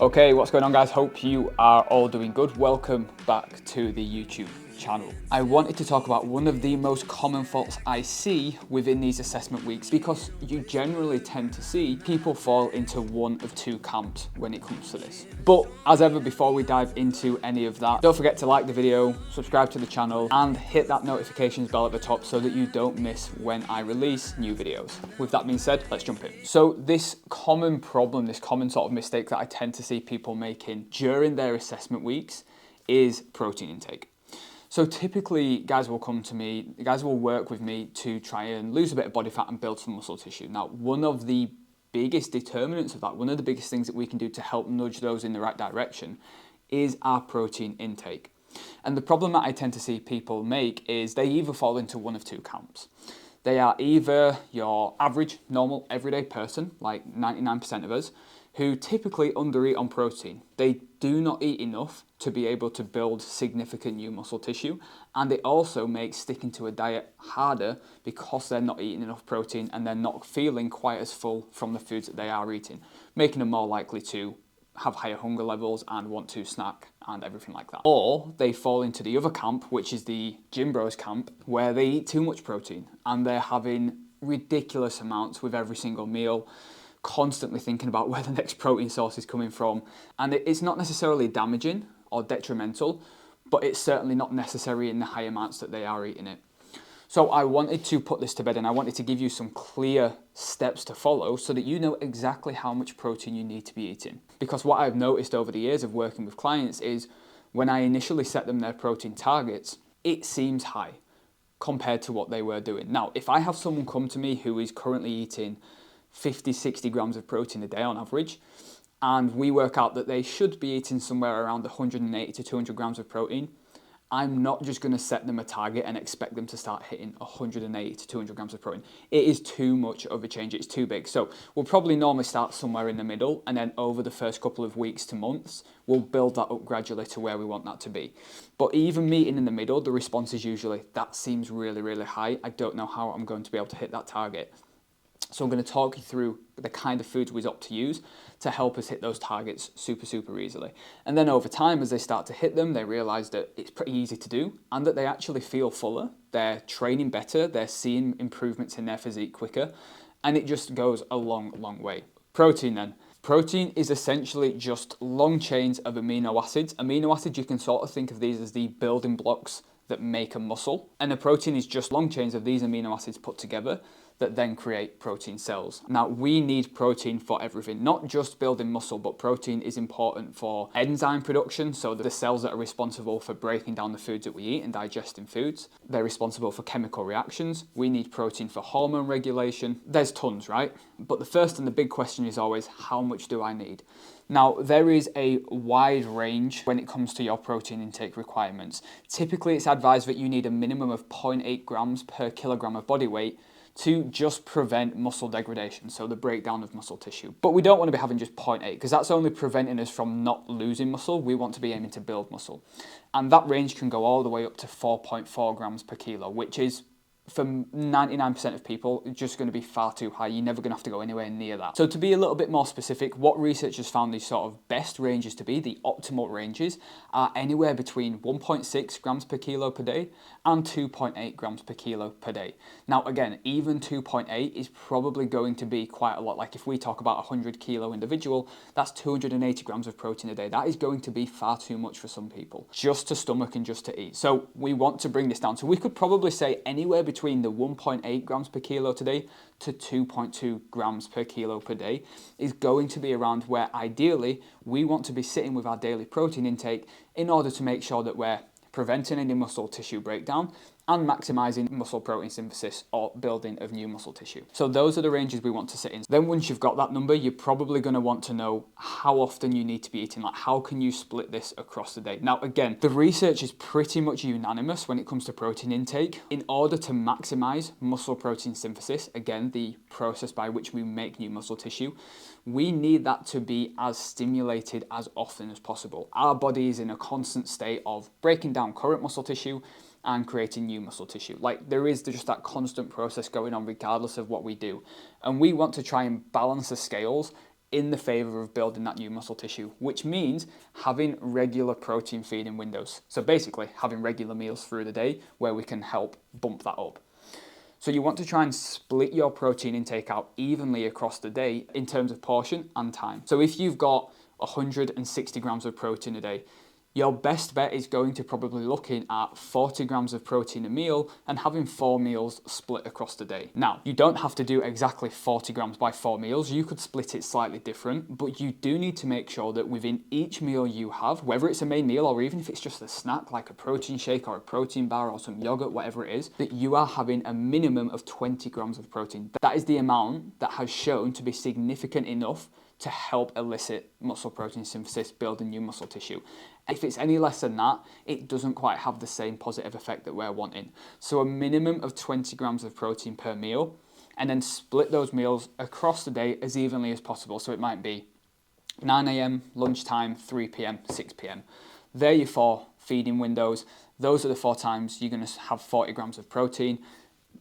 Okay, what's going on guys? Hope you are all doing good. Welcome back to the YouTube channel. I wanted to talk about one of the most common faults I see within these assessment weeks, because you generally tend to see people fall into one of two camps when it comes to this. But as ever, before we dive into any of that, don't forget to like the video, subscribe to the channel, and hit that notifications bell at the top so that you don't miss when I release new videos. With that being said, let's jump in. So this common problem, this common sort of mistake that I tend to see people making during their assessment weeks is protein intake. So typically guys will come to me, guys will work with me to try and lose a bit of body fat and build some muscle tissue. Now, one of the biggest determinants of that, one of the biggest things that we can do to help nudge those in the right direction is our protein intake. And the problem that I tend to see people make is they either fall into one of two camps. They are either your average, normal, everyday person, like 99% of us, who typically undereat on protein. They do not eat enough to be able to build significant new muscle tissue, and it also makes sticking to a diet harder because they're not eating enough protein and they're not feeling quite as full from the foods that they are eating, making them more likely to have higher hunger levels and want to snack and everything like that. Or they fall into the other camp, which is the gym bros camp, where they eat too much protein and they're having ridiculous amounts with every single meal, constantly thinking about where the next protein source is coming from. And it's not necessarily damaging or detrimental, but it's certainly not necessary in the high amounts that they are eating it. So I wanted to put this to bed, and I wanted to give you some clear steps to follow so that you know exactly how much protein you need to be eating. Because what I've noticed over the years of working with clients is when I initially set them their protein targets, it seems high compared to what they were doing. Now, if I have someone come to me who is currently eating 50, 60 grams of protein a day on average, and we work out that they should be eating somewhere around 180 to 200 grams of protein, I'm not just going to set them a target and expect them to start hitting 180 to 200 grams of protein. It is too much of a change, it's too big. So we'll probably normally start somewhere in the middle, and then over the first couple of weeks to months, we'll build that up gradually to where we want that to be. But even meeting in the middle, the response is usually, that seems really, really high. I don't know how I'm going to be able to hit that target. So I'm going to talk you through the kind of foods we opt to use to help us hit those targets super, super easily. And then over time, as they start to hit them, they realize that it's pretty easy to do and that they actually feel fuller, they're training better, they're seeing improvements in their physique quicker, and it just goes a long, long way. Protein then. Protein is essentially just long chains of amino acids. Amino acids, you can sort of think of these as the building blocks that make a muscle. And a protein is just long chains of these amino acids put together that then create protein cells. Now, we need protein for everything, not just building muscle, but protein is important for enzyme production, so the cells that are responsible for breaking down the foods that we eat and digesting foods. They're responsible for chemical reactions. We need protein for hormone regulation. There's tons, right? But the first and the big question is always, how much do I need? Now, there is a wide range when it comes to your protein intake requirements. Typically, it's advised that you need a minimum of 0.8 grams per kilogram of body weight to just prevent muscle degradation, so the breakdown of muscle tissue. But we don't want to be having just 0.8 because that's only preventing us from not losing muscle. We want to be aiming to build muscle. And that range can go all the way up to 4.4 grams per kilo, which is, for 99% of people, it's just going to be far too high. You're never going to have to go anywhere near that. So to be a little bit more specific, what researchers found these sort of best ranges to be, the optimal ranges, are anywhere between 1.6 grams per kilo per day and 2.8 grams per kilo per day. Now again, even 2.8 is probably going to be quite a lot. Like if we talk about a 100 kilo individual, that's 280 grams of protein a day. That is going to be far too much for some people, just to stomach and just to eat. So we want to bring this down. So we could probably say anywhere between the 1.8 grams per kilo today to 2.2 grams per kilo per day is going to be around where ideally we want to be sitting with our daily protein intake in order to make sure that we're preventing any muscle tissue breakdown and maximizing muscle protein synthesis or building of new muscle tissue. So those are the ranges we want to sit in. Then once you've got that number, you're probably going to want to know how often you need to be eating. Like, how can you split this across the day? Now, again, the research is pretty much unanimous when it comes to protein intake. In order to maximize muscle protein synthesis, again, the process by which we make new muscle tissue, we need that to be as stimulated as often as possible. Our body is in a constant state of breaking down current muscle tissue and creating new muscle tissue. Like, there is just that constant process going on regardless of what we do. And we want to try and balance the scales in the favor of building that new muscle tissue, which means having regular protein feeding windows. So basically having regular meals through the day where we can help bump that up. So you want to try and split your protein intake out evenly across the day in terms of portion and time. So if you've got 160 grams of protein a day, your best bet is going to probably looking at 40 grams of protein a meal and having 4 meals split across the day. Now, you don't have to do exactly 40 grams by 4 meals. You could split it slightly different, but you do need to make sure that within each meal you have, whether it's a main meal or even if it's just a snack like a protein shake or a protein bar or some yogurt, whatever it is, that you are having a minimum of 20 grams of protein. That is the amount that has shown to be significant enough to help elicit muscle protein synthesis, building new muscle tissue. If it's any less than that, it doesn't quite have the same positive effect that we're wanting. So a minimum of 20 grams of protein per meal, and then split those meals across the day as evenly as possible. So it might be 9 a.m, lunchtime, 3 p.m, 6 p.m. They're your 4 feeding windows. Those are the 4 times you're going to have 40 grams of protein.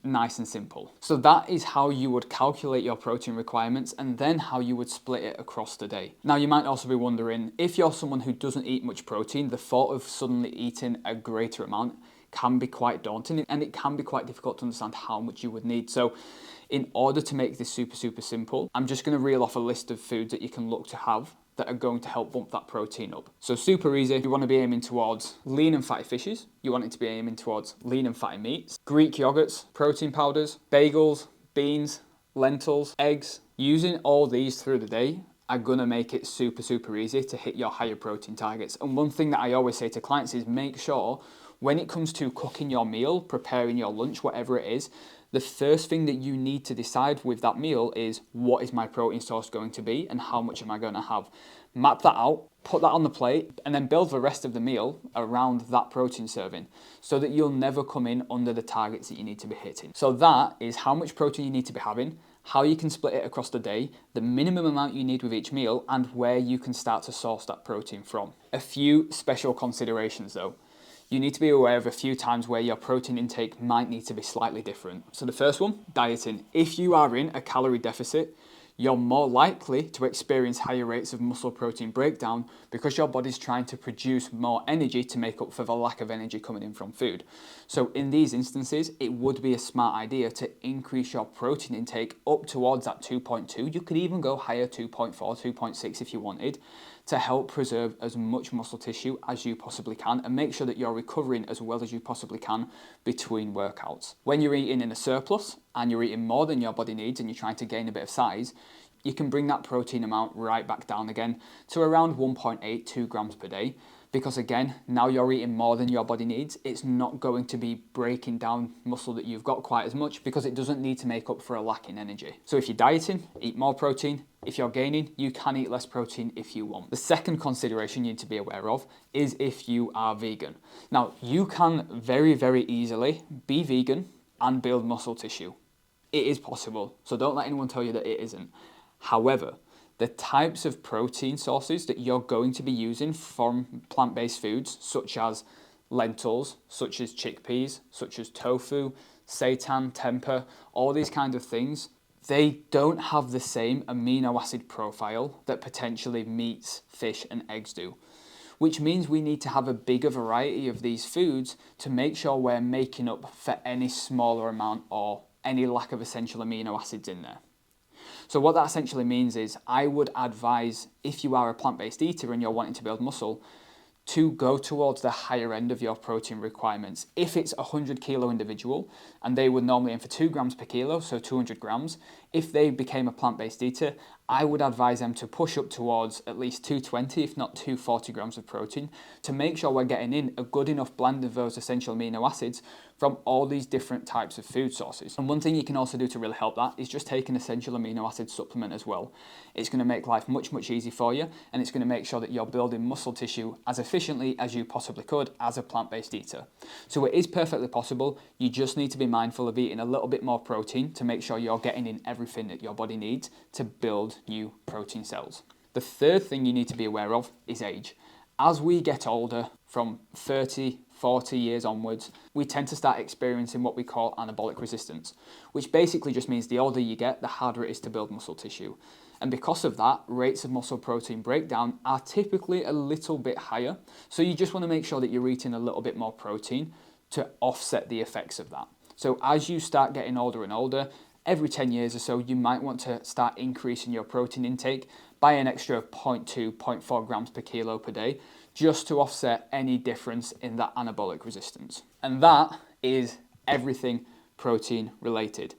Nice and simple. So that is how you would calculate your protein requirements and then how you would split it across the day. Now you might also be wondering, if you're someone who doesn't eat much protein, the thought of suddenly eating a greater amount can be quite daunting and it can be quite difficult to understand how much you would need. So in order to make this super simple, I'm just going to reel off a list of foods that you can look to have that are going to help bump that protein up. So super easy. You want to be aiming towards lean and fatty fishes. You want it to be aiming towards lean and fatty meats, Greek yogurts, protein powders, bagels, beans, lentils, eggs. Using all these through the day are going to make it super easy to hit your higher protein targets. And one thing that I always say to clients is make sure when it comes to cooking your meal, preparing your lunch, whatever it is, the first thing that you need to decide with that meal is what is my protein source going to be and how much am I going to have. Map that out, put that on the plate, and then build the rest of the meal around that protein serving so that you'll never come in under the targets that you need to be hitting. So that is how much protein you need to be having, how you can split it across the day, the minimum amount you need with each meal, and where you can start to source that protein from. A few special considerations though. You need to be aware of a few times where your protein intake might need to be slightly different. So the first one, dieting. If you are in a calorie deficit, you're more likely to experience higher rates of muscle protein breakdown because your body's trying to produce more energy to make up for the lack of energy coming in from food. So in these instances, it would be a smart idea to increase your protein intake up towards that 2.2. You could even go higher, 2.4, 2.6 if you wanted, to help preserve as much muscle tissue as you possibly can and make sure that you're recovering as well as you possibly can between workouts. When you're eating in a surplus and you're eating more than your body needs and you're trying to gain a bit of size, you can bring that protein amount right back down again to around 1.82 grams per day. Because again, now you're eating more than your body needs, it's not going to be breaking down muscle that you've got quite as much because it doesn't need to make up for a lack in energy. So if you're dieting, eat more protein. If you're gaining, you can eat less protein if you want. The second consideration you need to be aware of is if you are vegan. Now, you can very easily be vegan and build muscle tissue. It is possible, so don't let anyone tell you that it isn't. However, the types of protein sources that you're going to be using from plant-based foods, such as lentils, such as chickpeas, such as tofu, seitan, tempeh, all these kinds of things, they don't have the same amino acid profile that potentially meats, fish, and eggs do. Which means we need to have a bigger variety of these foods to make sure we're making up for any smaller amount or any lack of essential amino acids in there. So what that essentially means is I would advise, if you are a plant-based eater and you're wanting to build muscle, to go towards the higher end of your protein requirements. If it's a 100 kilo individual and they would normally aim for 2 grams per kilo, so 200 grams, if they became a plant-based eater, I would advise them to push up towards at least 220, if not 240 grams of protein to make sure we're getting in a good enough blend of those essential amino acids from all these different types of food sources. And one thing you can also do to really help that is just take an essential amino acid supplement as well. It's going to make life much easier for you, and it's going to make sure that you're building muscle tissue as efficiently as you possibly could as a plant-based eater. So it is perfectly possible. You just need to be mindful of eating a little bit more protein to make sure you're getting in everything that your body needs to build new protein cells. The third thing you need to be aware of is age. As we get older, from 30, 40 years onwards, we tend to start experiencing what we call anabolic resistance, which basically just means the older you get, the harder it is to build muscle tissue. And because of that, rates of muscle protein breakdown are typically a little bit higher. So you just want to make sure that you're eating a little bit more protein to offset the effects of that. So as you start getting older and older, every 10 years or so, you might want to start increasing your protein intake by an extra 0.2, 0.4 grams per kilo per day, just to offset any difference in that anabolic resistance. And that is everything protein related.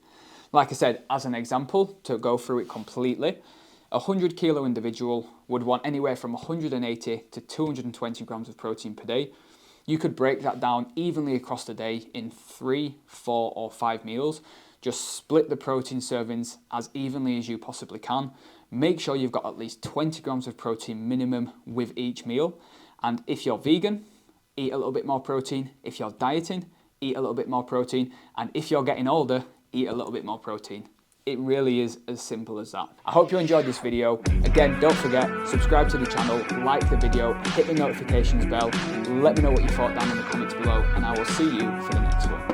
Like I said, as an example, to go through it completely, a 100 kilo individual would want anywhere from 180 to 220 grams of protein per day. You could break that down evenly across the day in 3, 4, or 5 meals. Just split the protein servings as evenly as you possibly can. Make sure you've got at least 20 grams of protein minimum with each meal. And if you're vegan, eat a little bit more protein. If you're dieting, eat a little bit more protein. And if you're getting older, eat a little bit more protein. It really is as simple as that. I hope you enjoyed this video. Again, don't forget, subscribe to the channel, like the video, hit the notifications bell, let me know what you thought down in the comments below, and I will see you for the next one.